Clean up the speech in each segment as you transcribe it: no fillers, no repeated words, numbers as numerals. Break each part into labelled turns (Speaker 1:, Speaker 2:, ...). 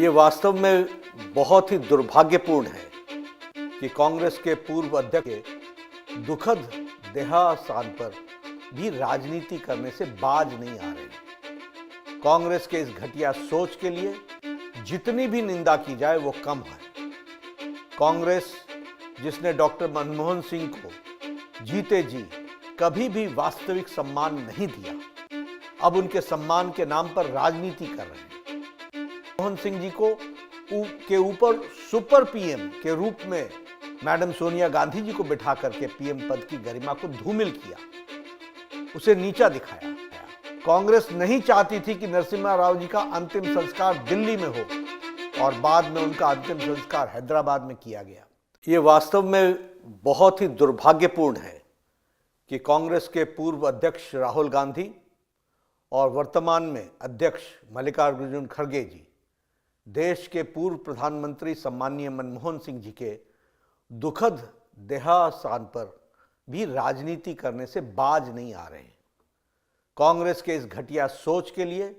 Speaker 1: ये वास्तव में बहुत ही दुर्भाग्यपूर्ण है कि कांग्रेस के पूर्व अध्यक्ष के दुखद देहावसान पर भी राजनीति करने से बाज नहीं आ रहे। कांग्रेस के इस घटिया सोच के लिए जितनी भी निंदा की जाए वो कम है। कांग्रेस जिसने डॉक्टर मनमोहन सिंह को जीते जी कभी भी वास्तविक सम्मान नहीं दिया, अब उनके सम्मान के नाम पर राजनीति कर रहे हैं। मनमोहन सिंह जी को के ऊपर सुपर पीएम के रूप में मैडम सोनिया गांधी जी को बिठा करके पीएम पद की गरिमा को धूमिल किया, उसे नीचा दिखाया। कांग्रेस नहीं चाहती थी कि नरसिम्हा राव जी का अंतिम संस्कार दिल्ली में हो और बाद में उनका अंतिम संस्कार हैदराबाद में किया गया। ये वास्तव में बहुत ही दुर्भाग्यपूर्ण है कि कांग्रेस के पूर्व अध्यक्ष राहुल गांधी और वर्तमान में अध्यक्ष मल्लिकार्जुन खड़गे जी देश के पूर्व प्रधानमंत्री सम्माननीय मनमोहन सिंह जी के दुखद देहावसान पर भी राजनीति करने से बाज नहीं आ रहे। कांग्रेस के इस घटिया सोच के लिए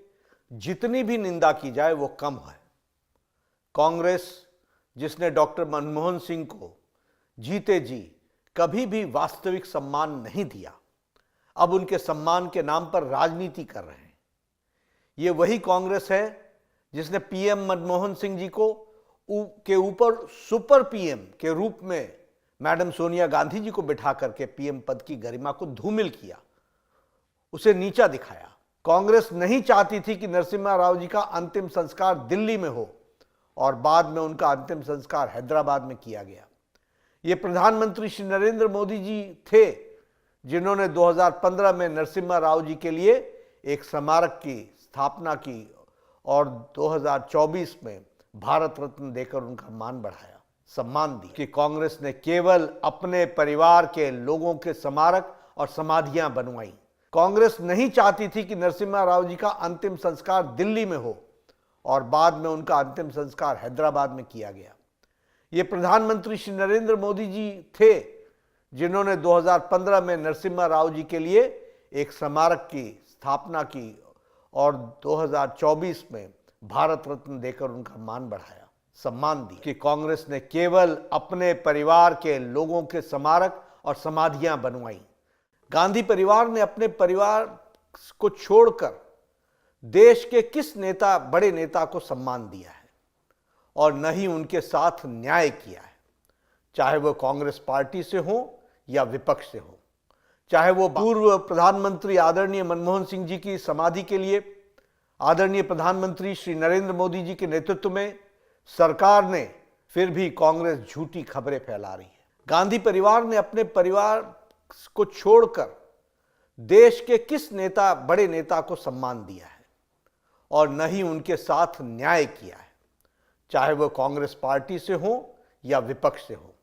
Speaker 1: जितनी भी निंदा की जाए वो कम है। कांग्रेस जिसने डॉक्टर मनमोहन सिंह को जीते जी कभी भी वास्तविक सम्मान नहीं दिया, अब उनके सम्मान के नाम पर राजनीति कर रहे हैं। ये वही कांग्रेस है जिसने पीएम मनमोहन सिंह जी को के ऊपर सुपर पीएम के रूप में मैडम सोनिया गांधी जी को बिठा करके पीएम पद की गरिमा को धूमिल किया, उसे नीचा दिखाया। कांग्रेस नहीं चाहती थी कि नरसिम्हा राव जी का अंतिम संस्कार दिल्ली में हो और बाद में उनका अंतिम संस्कार हैदराबाद में किया गया। ये प्रधानमंत्री श्री नरेंद्र मोदी जी थे जिन्होंने 2015 में नरसिम्हा राव जी के लिए एक स्मारक की स्थापना की और 2024 में भारत रत्न देकर उनका मान बढ़ाया, सम्मान दी। कि कांग्रेस ने केवल अपने परिवार के लोगों के स्मारक और समाधियां बनवाई। कांग्रेस नहीं चाहती थी कि नरसिम्हा राव जी का अंतिम संस्कार दिल्ली में हो और बाद में उनका अंतिम संस्कार हैदराबाद में किया गया। ये प्रधानमंत्री श्री नरेंद्र मोदी जी थे जिन्होंने 2015 में नरसिम्हा राव जी के लिए एक स्मारक की स्थापना की और 2024 में भारत रत्न देकर उनका मान बढ़ाया, सम्मान दी। कि कांग्रेस ने केवल अपने परिवार के लोगों के स्मारक और समाधियां बनवाई। गांधी परिवार ने अपने परिवार को छोड़कर देश के किस नेता, बड़े नेता को सम्मान दिया है और न ही उनके साथ न्याय किया है, चाहे वो कांग्रेस पार्टी से हो या विपक्ष से हो। चाहे वो पूर्व प्रधानमंत्री आदरणीय मनमोहन सिंह जी की समाधि के लिए आदरणीय प्रधानमंत्री श्री नरेंद्र मोदी जी के नेतृत्व में सरकार ने फिर भी कांग्रेस झूठी खबरें फैला रही है। गांधी परिवार ने अपने परिवार को छोड़कर देश के किस नेता, बड़े नेता को सम्मान दिया है और न ही उनके साथ न्याय किया है, चाहे वो कांग्रेस पार्टी से हो या विपक्ष से हो।